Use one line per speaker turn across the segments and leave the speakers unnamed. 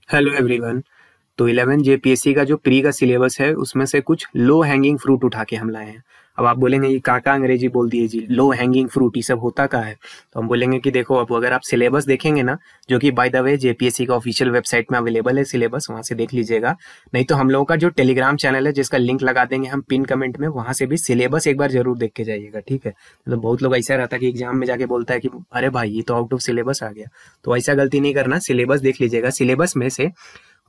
Hello everyone. तो 11 JPSC का जो प्री का सिलेबस है उसमें से कुछ लो हैंगिंग फ्रूट उठा के हम लाए हैं। अब आप बोलेंगे ये काका अंग्रेजी बोल दिए जी, लो हैंगिंग फ्रूट ये सब होता का है। तो हम बोलेंगे कि देखो, अब अगर आप सिलेबस देखेंगे ना, जो कि बाय द वे जेपीएससी का ऑफिशियल वेबसाइट में अवेलेबल है सिलेबस, वहां से देख लीजिएगा। नहीं तो हम लोगों का जो टेलीग्राम चैनल है जिसका लिंक लगा देंगे हम पिन कमेंट में, वहां से भी सिलेबस एक बार जरूर देख के जाइएगा, ठीक है। तो बहुत लोग ऐसा रहता है कि एग्जाम में जाके बोलता है कि अरे भाई ये तो आउट ऑफ सिलेबस आ गया। तो ऐसा गलती नहीं करना, सिलेबस देख लीजिएगा। सिलेबस में से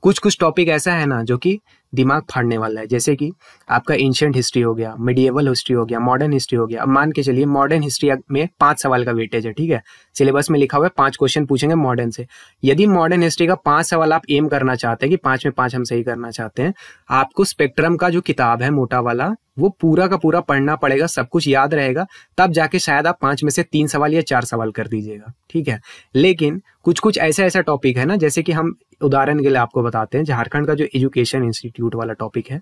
कुछ कुछ टॉपिक ऐसा है ना जो कि दिमाग फाड़ने वाला है, जैसे कि आपका एंशिएंट हिस्ट्री हो गया, मिडिएवल हिस्ट्री हो गया, मॉडर्न हिस्ट्री हो गया। अब मान के चलिए मॉडर्न हिस्ट्री में 5 सवाल का वेटेज है, ठीक है। सिलेबस में लिखा हुआ है 5 क्वेश्चन पूछेंगे मॉडर्न से। यदि मॉडर्न हिस्ट्री का 5 सवाल आप एम करना चाहते हैं कि 5 में 5 हम सही करना चाहते हैं, आपको स्पेक्ट्रम का जो किताब है मोटा वाला, वो पूरा का पूरा पढ़ना पड़ेगा, सब कुछ याद रहेगा, तब जाके शायद आप 5 में से 3 सवाल या 4 सवाल कर दीजिएगा, ठीक है। लेकिन कुछ कुछ ऐसा ऐसा टॉपिक है ना, जैसे कि हम उदाहरण के लिए आपको बताते हैं, झारखंड का जो एजुकेशन इंस्टीट्यूट वाला टॉपिक है,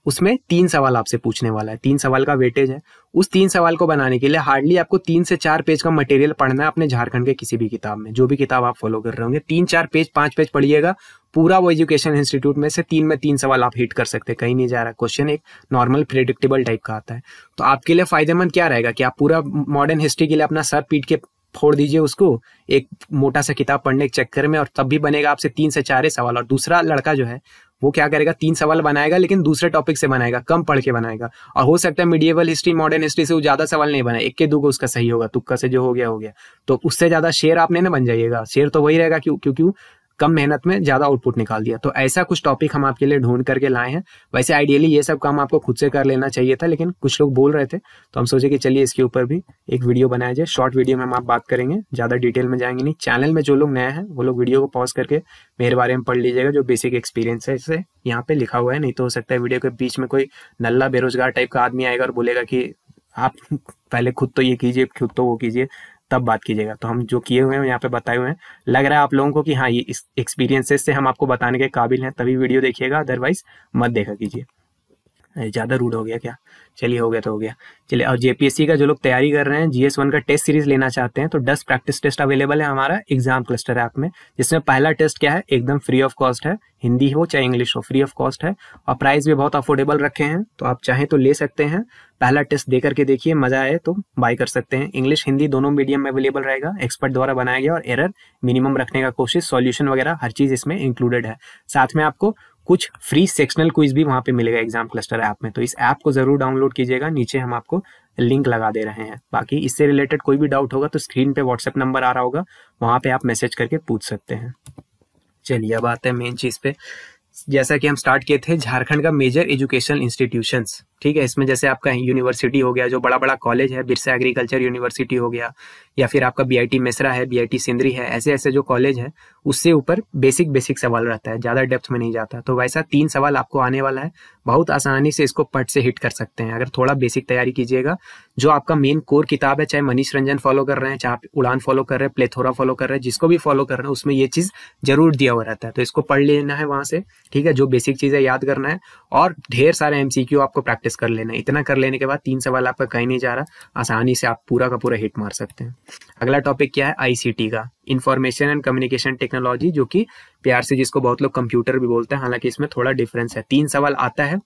उसमें 3 सवाल आपसे पूछने वाला है, 3 सवाल का वेटेज है। उस 3 सवाल को बनाने के लिए हार्डली आपको 3 से 4 पेज का मटेरियल पढ़ना है अपने झारखंड के किसी भी किताब में, जो भी किताब आप फॉलो कर रहे होंगे। 3-4 पेज, 5 पेज पढ़िएगा, पूरा वो एजुकेशन इंस्टीट्यूट में से 3 में 3 सवाल आप हिट कर सकते हैं, कहीं नहीं जा रहा। क्वेश्चन एक नॉर्मल प्रेडिक्टेबल टाइप का आता है। तो आपके लिए फायदेमंद क्या रहेगा कि आप पूरा मॉडर्न हिस्ट्री के लिए अपना सर पीट के फोड़ दीजिए उसको एक मोटा सा किताब पढ़ने के चक्कर में, और तब भी बनेगा आपसे 3 से 4 सवाल। और दूसरा लड़का जो है वो क्या करेगा, 3 सवाल बनाएगा लेकिन दूसरे टॉपिक से बनाएगा, कम पढ़ के बनाएगा। और हो सकता है मिडिएवल हिस्ट्री, मॉडर्न हिस्ट्री से वो ज्यादा सवाल नहीं बनाए, 1 के 2 को उसका सही होगा, तुक्का से जो हो गया हो गया। तो उससे ज्यादा शेर आप नहीं ना बन जाइएगा, शेर तो वही रहेगा क्यों कम मेहनत में ज्यादा आउटपुट निकाल दिया। तो ऐसा कुछ टॉपिक हम आपके लिए ढूंढ करके लाए हैं। वैसे आइडियली ये सब काम आपको खुद से कर लेना चाहिए था, लेकिन कुछ लोग बोल रहे थे तो हम सोचे कि चलिए इसके ऊपर भी एक वीडियो बनाया जाए। शॉर्ट वीडियो में हम आप बात करेंगे, ज्यादा डिटेल में जाएंगे नहीं। चैनल में जो लोग नए हैं वो लोग वीडियो को पॉज करके मेरे बारे में पढ़ लीजिएगा, जो बेसिक एक्सपीरियंस है इससे यहाँ पे लिखा हुआ है। नहीं तो हो सकता है वीडियो के बीच में कोई नल्ला बेरोजगार टाइप का आदमी आएगा और बोलेगा कि आप पहले खुद तो ये कीजिए, खुद तो वो कीजिए, तब बात कीजिएगा। तो हम जो किए हुए हैं यहाँ पे बताए हुए हैं, लग रहा है आप लोगों को कि हाँ ये इस एक्सपीरियंसेस से हम आपको बताने के काबिल हैं, तभी वीडियो देखिएगा, अदरवाइज मत देखा कीजिए। ज़्यादा रूड हो गया क्या? चलिए हो गया तो हो गया। चलिए, और जेपीएससी का जो लोग तैयारी कर रहे हैं, GS1 का टेस्ट सीरीज लेना चाहते हैं, तो 10 प्रैक्टिस टेस्ट अवेलेबल है हमारा एग्जाम क्लस्टर ऐप में, जिसमें पहला टेस्ट क्या है, एकदम फ्री ऑफ कॉस्ट है, हिंदी हो चाहे इंग्लिश हो, फ्री ऑफ कॉस्ट है। और प्राइस भी बहुत अफोर्डेबल रखे हैं, तो आप चाहें तो ले सकते हैं। पहला टेस्ट दे करके देखिए, मजा आए तो बाय कर सकते हैं। इंग्लिश हिंदी दोनों मीडियम में अवेलेबल रहेगा, एक्सपर्ट द्वारा बनाया गया, और एरर मिनिमम रखने का कोशिश, सॉल्यूशन वगैरह हर चीज इसमें इंक्लूडेड है। साथ में आपको कुछ फ्री सेक्शनल क्विज भी वहां पे मिलेगा एग्जाम क्लस्टर ऐप में, तो इस ऐप को जरूर डाउनलोड कीजिएगा, नीचे हम आपको लिंक लगा दे रहे हैं। बाकी इससे रिलेटेड कोई भी डाउट होगा तो स्क्रीन पे व्हाट्सएप नंबर आ रहा होगा, वहां पे आप मैसेज करके पूछ सकते हैं। चलिए अब आते हैं मेन चीज पे। जैसा कि हम स्टार्ट किए थे, झारखंड का मेजर एजुकेशनल इंस्टीट्यूशंस, ठीक है। इसमें जैसे आपका यूनिवर्सिटी हो गया, जो बड़ा बड़ा कॉलेज है, बिरसा एग्रीकल्चर यूनिवर्सिटी हो गया, या फिर आपका बीआईटी मेसरा है, बीआईटी सिंदरी है, ऐसे ऐसे जो कॉलेज है, उससे ऊपर बेसिक सवाल रहता है, ज्यादा डेप्थ में नहीं जाता। तो वैसा 3 सवाल आपको आने वाला है, बहुत आसानी से इसको पट से हिट कर सकते हैं अगर थोड़ा बेसिक तैयारी कीजिएगा। जो आपका मेन कोर किताब है, चाहे मनीष रंजन फॉलो कर रहे हैं, चाहे आप उड़ान फॉलो कर रहे हैं, प्लेथोरा फॉलो कर रहे हैं, जिसको भी फॉलो कर रहे हैं, उसमें ये चीज जरूर दिया हुआ रहता है, तो इसको पढ़ लेना है वहां से, ठीक है। जो बेसिक चीजें याद करना है, और ढेर सारे एमसीक्यू आपको प्रैक्टिस कर लेना है। इतना कर लेने के बाद 3 सवाल आपका कहीं नहीं जा रहा, आसानी से आप पूरा का पूरा हिट मार सकते हैं। अगला टॉपिक क्या है, आईसीटी का, इंफॉर्मेशन एंड कम्युनिकेशन टेक्नोलॉजी, जो कि प्यार से जिसको बहुत लोग कंप्यूटर भी बोलते हैं, हालांकि इसमें थोड़ा डिफरेंस है। 3 सवाल आता है,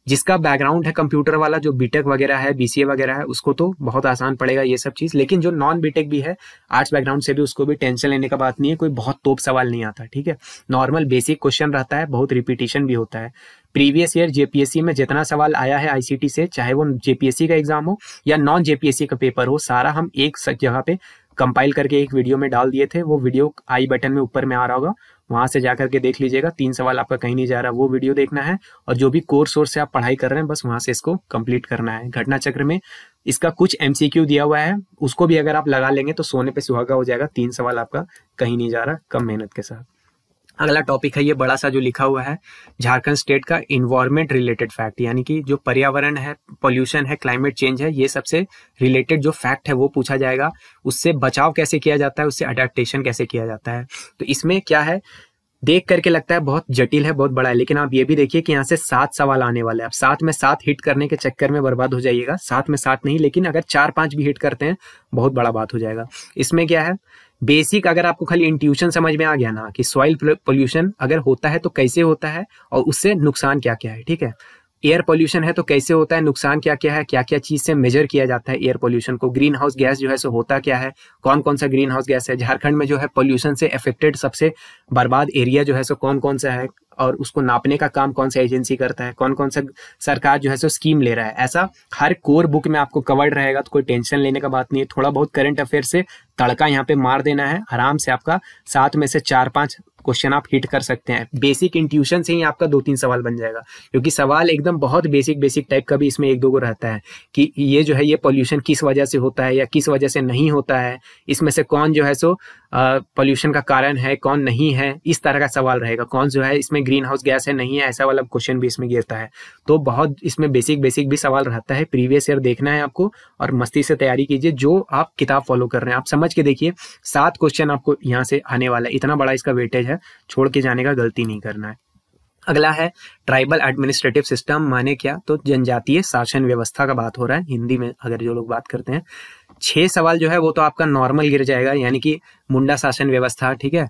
जिसका बैकग्राउंड है कंप्यूटर वाला, जो बीटेक वगैरह है, बीसीए वगैरह है, उसको तो बहुत आसान पड़ेगा ये सब चीज। लेकिन जो नॉन बीटेक भी है, आर्ट्स बैकग्राउंड से भी, उसको भी टेंशन लेने का बात नहीं है, कोई बहुत तोप सवाल नहीं आता, ठीक है। नॉर्मल बेसिक क्वेश्चन रहता है, बहुत रिपीटिशन भी होता है। प्रीवियस ईयर जेपीएससी में जितना सवाल आया है आईसीटी से, चाहे वो जेपीएससी का एग्जाम हो या नॉन जेपीएससी का पेपर हो, सारा हम एक जगह पे कंपाइल करके एक वीडियो में डाल दिए थे। वो वीडियो आई बटन में ऊपर में आ रहा होगा, वहां से जाकर के देख लीजिएगा। 3 सवाल आपका कहीं नहीं जा रहा, वो वीडियो देखना है, और जो भी कोर्स सोर्स से आप पढ़ाई कर रहे हैं, बस वहां से इसको कंप्लीट करना है। घटना चक्र में इसका कुछ एमसीक्यू दिया हुआ है, उसको भी अगर आप लगा लेंगे तो सोने पे सुहागा हो जाएगा। 3 सवाल आपका कहीं नहीं जा रहा, कम मेहनत के साथ। अगला टॉपिक है ये बड़ा सा जो लिखा हुआ है, झारखंड स्टेट का इन्वायरमेंट रिलेटेड फैक्ट, यानी कि जो पर्यावरण है, पॉल्यूशन है, क्लाइमेट चेंज है, ये सबसे रिलेटेड जो फैक्ट है वो पूछा जाएगा। उससे बचाव कैसे किया जाता है, उससे अडेप्टेशन कैसे किया जाता है। तो इसमें क्या है, देख करके लगता है बहुत जटिल है, बहुत बड़ा है, लेकिन आप ये भी देखिए कि यहाँ से 7 सवाल आने वाले हैं। आप 7 में 7 हिट करने के चक्कर में बर्बाद हो जाइएगा। 7 में 7 नहीं, लेकिन अगर 4-5 भी हिट करते हैं, बहुत बड़ा बात हो जाएगा। इसमें क्या है, बेसिक अगर आपको खाली इंट्यूशन समझ में आ गया ना कि सॉइल पोल्यूशन अगर होता है तो कैसे होता है और उससे नुकसान क्या क्या है, ठीक है। एयर पोल्यूशन है तो कैसे होता है, नुकसान क्या क्या है, क्या क्या चीज से मेजर किया जाता है एयर पोल्यूशन को, ग्रीन हाउस गैस जो है सो होता क्या है, कौन कौन सा ग्रीन हाउस गैस है, झारखंड में जो है पोल्यूशन से अफेक्टेड सबसे बर्बाद एरिया जो है सो कौन कौन सा है, और उसको नापने का काम कौन सा एजेंसी करता है, कौन कौन सा सरकार जो है सो स्कीम ले रहा है। ऐसा हर कोर बुक में आपको कवर्ड रहेगा, तो कोई टेंशन लेने का बात नहीं है। थोड़ा बहुत करंट अफेयर से तड़का यहाँ पे मार देना है, आराम से आपका 7 में से 4-5 क्वेश्चन आप हिट कर सकते हैं। बेसिक इंट्यूशन से ही आपका 2-3 सवाल बन जाएगा, क्योंकि सवाल एकदम बहुत बेसिक टाइप का भी इसमें 1-2 को रहता है कि ये जो है ये पोल्यूशन किस वजह से होता है या किस वजह से नहीं होता है, इसमें से कौन जो है सो पोल्यूशन का कारण है, कौन नहीं है, इस तरह का सवाल रहेगा। कौन जो है इसमें ग्रीन हाउस गैस है, नहीं है, ऐसा वाला क्वेश्चन भी इसमें गिरता है। तो बहुत इसमें बेसिक भी सवाल रहता है। प्रीवियस ईयर देखना है आपको और मस्ती से तैयारी कीजिए, जो आप किताब फॉलो कर रहे हैं। आप समझ के देखिए 7 क्वेश्चन आपको यहाँ से आने वाला है, इतना बड़ा इसका वेटेज है, छोड़ के जाने का गलती नहीं करना है। अगला है ट्राइबल एडमिनिस्ट्रेटिव सिस्टम, माने क्या, तो जनजातीय शासन व्यवस्था का बात हो रहा है हिंदी में अगर जो लोग बात करते हैं। 6 सवाल जो है वो तो आपका नॉर्मल गिर जाएगा, यानी कि मुंडा शासन व्यवस्था, ठीक है,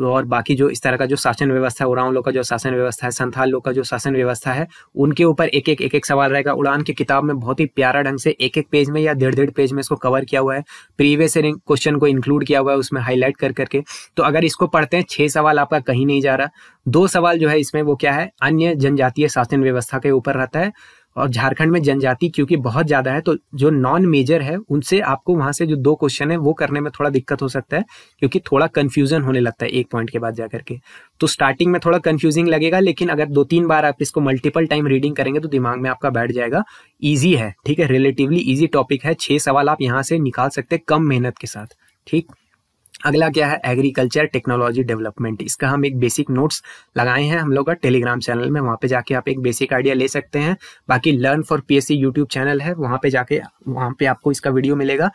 और बाकी जो इस तरह का जो शासन व्यवस्था, उरांव लोग का जो शासन व्यवस्था है, संथाल लोग का जो शासन व्यवस्था है, उनके ऊपर एक एक सवाल रहेगा। उड़ान की किताब में बहुत ही प्यारा ढंग से एक पेज में या 1.5 पेज में इसको कवर किया हुआ है, प्रीवियस ईयर क्वेश्चन को इंक्लूड किया हुआ है उसमें हाईलाइट कर करके। तो अगर इसको पढ़ते हैं 6 सवाल आपका कहीं नहीं जा रहा। 2 सवाल जो है इसमें वो क्या है, अन्य जनजातीय शासन व्यवस्था के ऊपर रहता है, और झारखंड में जनजाति क्योंकि बहुत ज्यादा है तो जो नॉन मेजर है उनसे आपको वहां से जो 2 क्वेश्चन है वो करने में थोड़ा दिक्कत हो सकता है, क्योंकि थोड़ा कंफ्यूजन होने लगता है एक पॉइंट के बाद जाकर के। तो स्टार्टिंग में थोड़ा कंफ्यूजिंग लगेगा, लेकिन अगर 2-3 बार आप इसको मल्टीपल टाइम रीडिंग करेंगे तो दिमाग में आपका बैठ जाएगा। ईजी है, ठीक है, रिलेटिवली ईजी टॉपिक है। 6 सवाल आप यहाँ से निकाल सकते हैं कम मेहनत के साथ, ठीक। अगला क्या है, एग्रीकल्चर टेक्नोलॉजी डेवलपमेंट। इसका हम एक बेसिक नोट्स लगाए हैं हम लोग का टेलीग्राम चैनल में, वहाँ पे जाके आप एक बेसिक आइडिया ले सकते हैं। बाकी learn for PSC YouTube channel है, वहाँ पे आपको इसका वीडियो मिलेगा,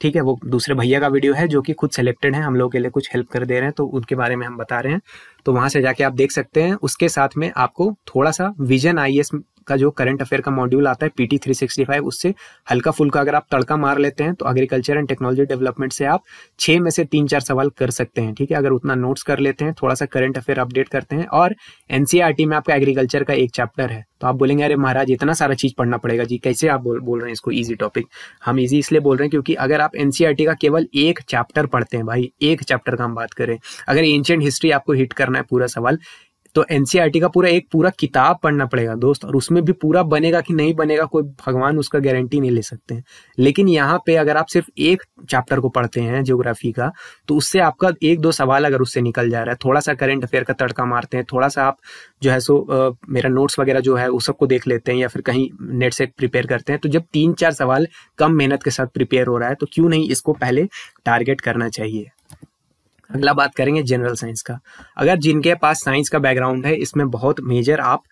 ठीक है। वो दूसरे भैया का वीडियो है जो कि खुद सेलेक्टेड है, हम लोग के लिए कुछ हेल्प कर दे रहे हैं, तो उनके बारे में हम बता रहे हैं, तो वहां से जाके आप देख सकते हैं। उसके साथ में आपको थोड़ा सा विजन आईएएस का जो करंट अफेयर का मॉड्यूल आता है पीटी 365, उससे हल्का फुल्का अगर आप तड़का मार लेते हैं तो एग्रीकल्चर एंड टेक्नोलॉजी डेवलपमेंट से आप 6 में से 3-4 सवाल कर सकते हैं, ठीक है। अगर उतना नोट्स कर लेते हैं, थोड़ा सा करंट अफेयर अपडेट करते हैं, और एनसीईआरटी में आपका एग्रीकल्चर का एक चैप्टर है, तो आप बोलेंगे अरे महाराज इतना सारा चीज पढ़ना पड़ेगा जी, कैसे आप बोल रहे हैं इसको ईजी टॉपिक। हम ईजी इसलिए बोल रहे हैं क्योंकि अगर आप एनसीईआरटी का केवल एक चैप्टर पढ़ते हैं, भाई एक चैप्टर का हम बात करें, अगर एंशिएंट हिस्ट्री आपको हिट करना है पूरा सवाल, तो एनसीईआरटी का पूरा किताब पढ़ना पड़ेगा दोस्त, और उसमें भी पूरा बनेगा कि नहीं बनेगा कोई भगवान उसका गारंटी नहीं ले सकते हैं। लेकिन यहाँ पे अगर आप सिर्फ एक चैप्टर को पढ़ते हैं ज्योग्राफी का, तो उससे आपका 1-2 सवाल अगर उससे निकल जा रहा है, थोड़ा सा करंट अफेयर का तड़का मारते हैं, थोड़ा सा आप जो है सो मेरा नोट्स वगैरह जो है उस सबको देख लेते हैं, या फिर कहीं नेट से प्रिपेयर करते हैं, तो जब 3-4 सवाल कम मेहनत के साथ प्रिपेयर हो रहा है तो क्यों नहीं इसको पहले टारगेट करना चाहिए। अगला बात करेंगे जनरल साइंस का। अगर जिनके पास साइंस का बैकग्राउंड है, इसमें बहुत मेजर आप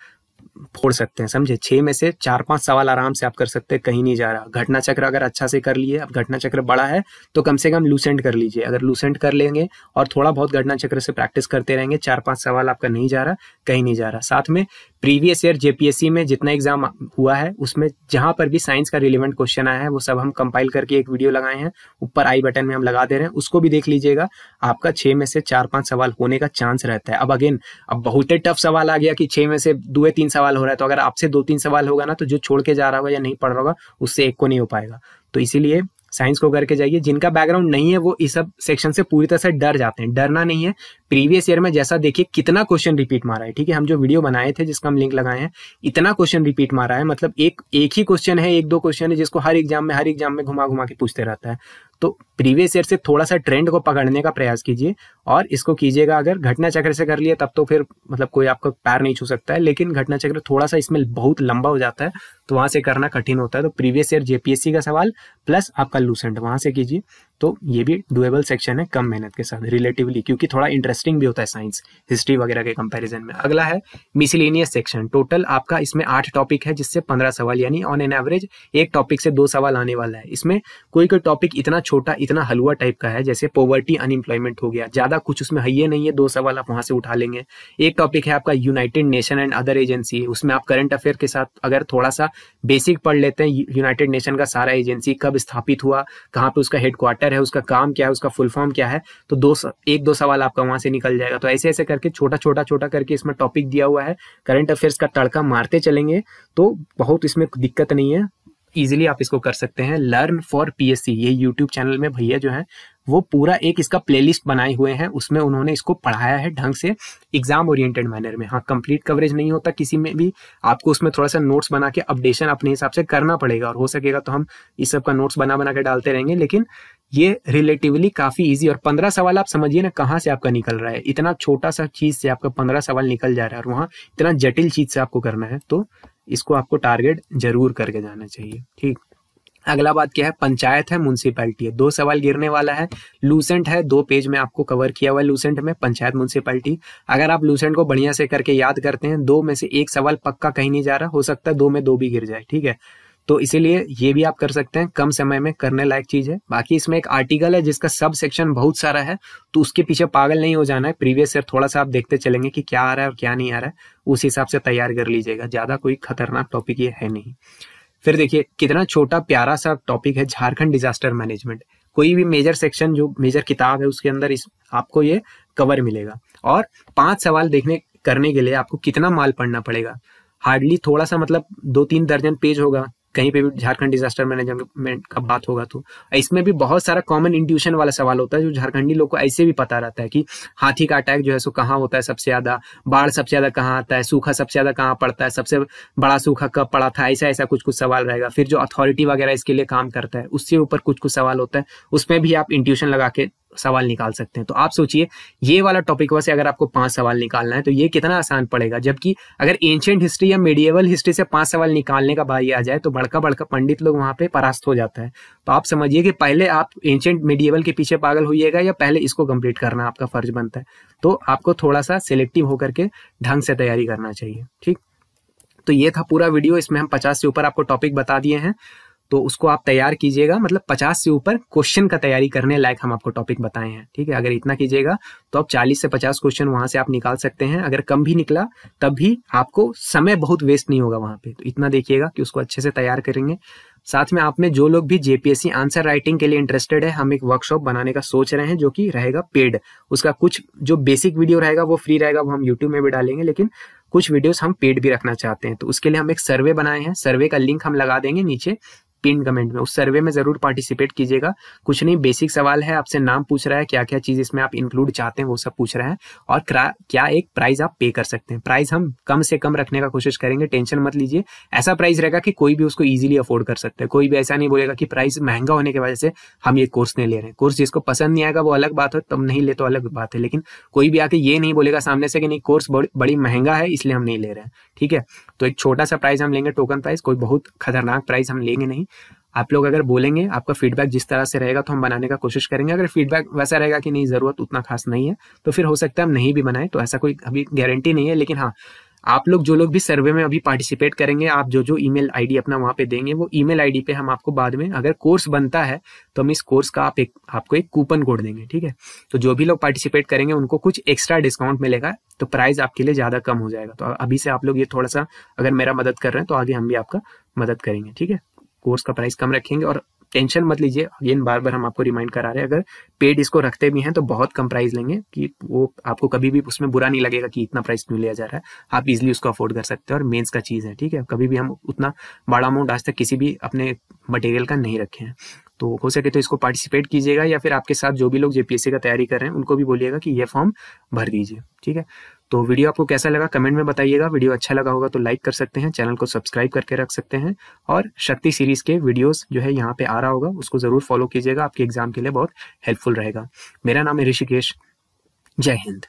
फोड़ सकते हैं, समझे। 6 में से 4-5 सवाल आराम से आप कर सकते हैं, कहीं नहीं जा रहा। घटना चक्र अगर अच्छा से कर लिए, अब घटना चक्र बड़ा है तो कम से कम लूसेंट कर लीजिए, अगर लूसेंट कर लेंगे और थोड़ा बहुत घटना चक्र से प्रैक्टिस करते रहेंगे, 4-5 सवाल आपका नहीं जा रहा, कहीं नहीं जा रहा। साथ में प्रीवियस ईयर जेपीएससी में जितना एग्जाम हुआ है उसमें जहां पर भी साइंस का रिलेवेंट क्वेश्चन आया है वो सब हम कंपाइल करके एक वीडियो लगाए हैं, ऊपर आई बटन में हम लगा दे रहे हैं, उसको भी देख लीजिएगा। आपका 6 में से 4-5 सवाल होने का चांस रहता है। अब बहुत ही टफ सवाल आ गया कि 6 में से 2-3 सवाल हो रहा है, तो अगर आपसे 2-3 सवाल होगा ना, तो जो छोड़ के जा रहा होगा या नहीं पढ़ रहा होगा उससे एक को नहीं हो पाएगा। तो इसीलिए साइंस को करके जाइए। जिनका बैकग्राउंड नहीं है वो इस सब सेक्शन से पूरी तरह से डर जाते हैं, डरना नहीं है। प्रीवियस ईयर में जैसा देखिए कितना क्वेश्चन रिपीट मारा है, ठीक है। हम जो वीडियो बनाए थे जिसका हम लिंक लगाए हैं, इतना क्वेश्चन रिपीट मारा है, मतलब एक ही क्वेश्चन है, 1-2 क्वेश्चन है जिसको हर एग्जाम में घुमा के पूछते रहता है। तो प्रीवियस ईयर से थोड़ा सा ट्रेंड को पकड़ने का प्रयास कीजिए और इसको कीजिएगा। अगर घटना चक्र से कर लिए तब तो फिर मतलब कोई आपका पैर नहीं छू सकता है, लेकिन घटना चक्र थोड़ा सा इसमें बहुत लंबा हो जाता है तो वहां से करना कठिन होता है। तो प्रीवियस ईयर जेपीएससी का सवाल प्लस आपका लूसेंट वहां से कीजिए, तो ये भी डुएबल सेक्शन है कम मेहनत के साथ रिलेटिवली, क्योंकि थोड़ा इंटरेस्टिंग भी होता है साइंस हिस्ट्री वगैरह के कंपैरिजन में। अगला है मिसलेनियस सेक्शन। टोटल आपका इसमें 8 टॉपिक है जिससे 15 सवाल, यानी ऑन एन एवरेज एक टॉपिक से 2 सवाल आने वाला है। इसमें कोई टॉपिक इतना छोटा इतना हलवा टाइप का है, जैसे पॉवर्टी अनएम्प्लॉयमेंट हो गया, ज्यादा कुछ उसमें है ही नहीं है, 2 सवाल आप वहां से उठा लेंगे। एक टॉपिक है आपका United nation and other agency, उसमें आप करंट अफेयर के साथ अगर थोड़ा सा बेसिक पढ़ लेते हैं, यूनाइटेड नेशन का सारा एजेंसी कब स्थापित हुआ, कहाँ पे उसका हेडक्वार्टर मैटर है, उसका काम क्या है, उसका फुल फॉर्म क्या है, तो एक दो सवाल आपका वहां से निकल जाएगा। तो ऐसे ऐसे करके छोटा करके इसमें टॉपिक दिया हुआ है, करंट अफेयर्स का तड़का मारते चलेंगे तो बहुत इसमें दिक्कत नहीं है, इजीली आप इसको कर सकते हैं। लर्न फॉर पीएससी, ये यूट्यूब चैनल में भैया जो है वो पूरा एक इसका प्लेलिस्ट बनाए हुए हैं, उसमें उन्होंने इसको पढ़ाया है ढंग से एग्जाम ओरिएंटेड मैनर में। हाँ, कंप्लीट कवरेज नहीं होता किसी में भी, आपको उसमें थोड़ा सा नोट्स बना के अपडेशन अपने हिसाब से करना पड़ेगा, और हो सकेगा तो हम इस सब का नोट्स बना के डालते रहेंगे, लेकिन ये रिलेटिवली काफी इजी। और 15 सवाल आप समझिए ना कहाँ से आपका निकल रहा है, इतना छोटा सा चीज से आपका 15 सवाल निकल जा रहा है, और वहाँ इतना जटिल चीज से आपको करना है, तो इसको आपको टारगेट जरूर करके जाना चाहिए। ठीक, अगला बात क्या है, पंचायत है, म्युनिसिपैलिटी है, 2 सवाल गिरने वाला है, लूसेंट है, 2 पेज में आपको कवर किया हुआ है लूसेंट में, पंचायत म्युनिसिपैलिटी। अगर आप लूसेंट को बढ़िया से करके याद करते हैं, 2 में से 1 सवाल पक्का कहीं नहीं जा रहा, हो सकता है 2 में 2 भी गिर जाए, ठीक है। तो इसीलिए ये भी आप कर सकते हैं, कम समय में करने लायक चीज है। बाकी इसमें एक आर्टिकल है जिसका सब सेक्शन बहुत सारा है, तो उसके पीछे पागल नहीं हो जाना है, प्रीवियस ईयर थोड़ा सा आप देखते चलेंगे कि क्या आ रहा है और क्या नहीं आ रहा है, उस हिसाब से तैयार कर लीजिएगा, ज्यादा कोई खतरनाक टॉपिक ये है नहीं। फिर देखिए कितना छोटा प्यारा सा टॉपिक है, झारखंड डिजास्टर मैनेजमेंट। कोई भी मेजर सेक्शन जो मेजर किताब है उसके अंदर आपको ये कवर मिलेगा, और 5 सवाल करने के लिए आपको कितना माल पढ़ना पड़ेगा, हार्डली थोड़ा सा, मतलब 2-3 दर्जन पेज होगा, कहीं पे भी झारखंड डिजास्टर मैनेजमेंट का बात होगा तो। इसमें भी बहुत सारा कॉमन इंट्यूशन वाला सवाल होता है जो झारखंडी लोग को ऐसे भी पता रहता है कि हाथी का अटैक जो है सो कहाँ होता है सबसे ज्यादा, बाढ़ सबसे ज्यादा कहाँ आता है, सूखा सबसे ज्यादा कहाँ पड़ता है, सबसे बड़ा सूखा कब पड़ा था, ऐसा ऐसा कुछ सवाल रहेगा। फिर जो अथॉरिटी वगैरह इसके लिए काम करता है उससे ऊपर कुछ सवाल होता है, उसमें भी आप इंट्यूशन लगा के सवाल निकाल सकते हैं। तो आप सोचिए ये वाला टॉपिक वैसे अगर आपको 5 सवाल निकालना है तो ये कितना आसान पड़ेगा, जबकि अगर एंशिएंट हिस्ट्री या मेडिएवल हिस्ट्री से 5 सवाल निकालने का बारी आ जाए तो बड़का पंडित लोग वहां पे परास्त हो जाता है। तो आप समझिए कि पहले आप एंशिएंट मेडिएवल के पीछे पागल होइएगा या पहले इसको कंप्लीट करना आपका फर्ज बनता है। तो आपको थोड़ा सा सिलेक्टिव होकर के ढंग से तैयारी करना चाहिए। ठीक, तो ये था पूरा वीडियो, इसमें हम 50 से ऊपर आपको टॉपिक बता दिए हैं, तो उसको आप तैयार कीजिएगा, मतलब 50 से ऊपर क्वेश्चन का तैयारी करने लायक हम आपको टॉपिक बताए हैं। ठीक है, अगर इतना कीजिएगा तो आप 40 से 50 क्वेश्चन वहां से आप निकाल सकते हैं। अगर कम भी निकला तब भी आपको समय बहुत वेस्ट नहीं होगा वहां पे, तो इतना देखिएगा कि उसको अच्छे से तैयार करेंगे। साथ में आप में जो लोग भी जेपीएससी आंसर राइटिंग के लिए इंटरेस्टेड है, हम एक वर्कशॉप बनाने का सोच रहे हैं जो कि रहेगा पेड। उसका कुछ जो बेसिक वीडियो रहेगा वो फ्री रहेगा, वो हम यूट्यूब में भी डालेंगे, लेकिन कुछ वीडियोस हम पेड भी रखना चाहते हैं। तो उसके लिए हम एक सर्वे बनाए हैं, सर्वे का लिंक हम लगा देंगे नीचे पिन कमेंट में, उस सर्वे में जरूर पार्टिसिपेट कीजिएगा। कुछ नहीं, बेसिक सवाल है, आपसे नाम पूछ रहा है, क्या क्या चीज इसमें आप इंक्लूड चाहते हैं वो सब पूछ रहा है, और क्या एक प्राइस आप पे कर सकते हैं। प्राइस हम कम से कम रखने का कोशिश करेंगे, टेंशन मत लीजिए। ऐसा प्राइस रहेगा कि कोई भी उसको इजीली अफोर्ड कर सकता है, कोई भी ऐसा नहीं बोलेगा कि प्राइस महंगा होने की वजह से हम ये कोर्स नहीं ले रहे हैं। कोर्स जिसको पसंद नहीं आएगा वो अलग बात है, तब नहीं ले तो अलग बात है, लेकिन कोई भी आके ये नहीं बोलेगा सामने से कि नहीं कोर्स बड़ी महंगा है इसलिए हम नहीं ले रहे हैं। ठीक है, तो एक छोटा सा प्राइस हम लेंगे, टोकन प्राइस, कोई बहुत खतरनाक प्राइस हम लेंगे नहीं। आप लोग अगर बोलेंगे, आपका फीडबैक जिस तरह से रहेगा तो हम बनाने का कोशिश करेंगे। अगर फीडबैक वैसा रहेगा कि नहीं जरूरत उतना खास नहीं है तो फिर हो सकता है हम नहीं भी बनाएं, तो ऐसा कोई अभी गारंटी नहीं है। लेकिन हाँ, आप लोग जो लोग भी सर्वे में अभी पार्टिसिपेट करेंगे, आप जो ईमेल आईडी अपना वहां पे देंगे, वो ईमेल आईडी पे हम आपको बाद में, अगर कोर्स बनता है तो हम इस कोर्स का आपको एक कूपन कोड देंगे। ठीक है, तो जो भी लोग पार्टिसिपेट करेंगे उनको कुछ एक्स्ट्रा डिस्काउंट मिलेगा, तो प्राइस आपके लिए ज्यादा कम हो जाएगा। तो अभी से आप लोग ये थोड़ा सा अगर मेरा मदद कर रहे हैं तो आगे हम भी आपका मदद करेंगे। ठीक है, कोर्स का प्राइस कम रखेंगे, और टेंशन मत लीजिए, अगेन बार बार हम आपको रिमाइंड करा रहे हैं, अगर पेड इसको रखते भी हैं तो बहुत कम प्राइस लेंगे, कि वो आपको कभी भी उसमें बुरा नहीं लगेगा कि इतना प्राइस क्यों लिया जा रहा है, आप इजीली उसको अफोर्ड कर सकते हैं। और मेंस का चीज है, ठीक है, कभी भी हम उतना बड़ा अमाउंट आज तक किसी भी अपने मटेरियल का नहीं रखे हैं। तो हो सके तो इसको पार्टिसिपेट कीजिएगा, या फिर आपके साथ जो भी लोग जेपीएससी का तैयारी कर रहे हैं उनको भी बोलिएगा कि ये फॉर्म भर दीजिए। ठीक है, तो वीडियो आपको कैसा लगा कमेंट में बताइएगा। वीडियो अच्छा लगा होगा तो लाइक कर सकते हैं, चैनल को सब्सक्राइब करके रख सकते हैं, और शक्ति सीरीज के वीडियोस जो है यहाँ पे आ रहा होगा उसको जरूर फॉलो कीजिएगा, आपके एग्जाम के लिए बहुत हेल्पफुल रहेगा। मेरा नाम है ऋषिकेश, जय हिंद।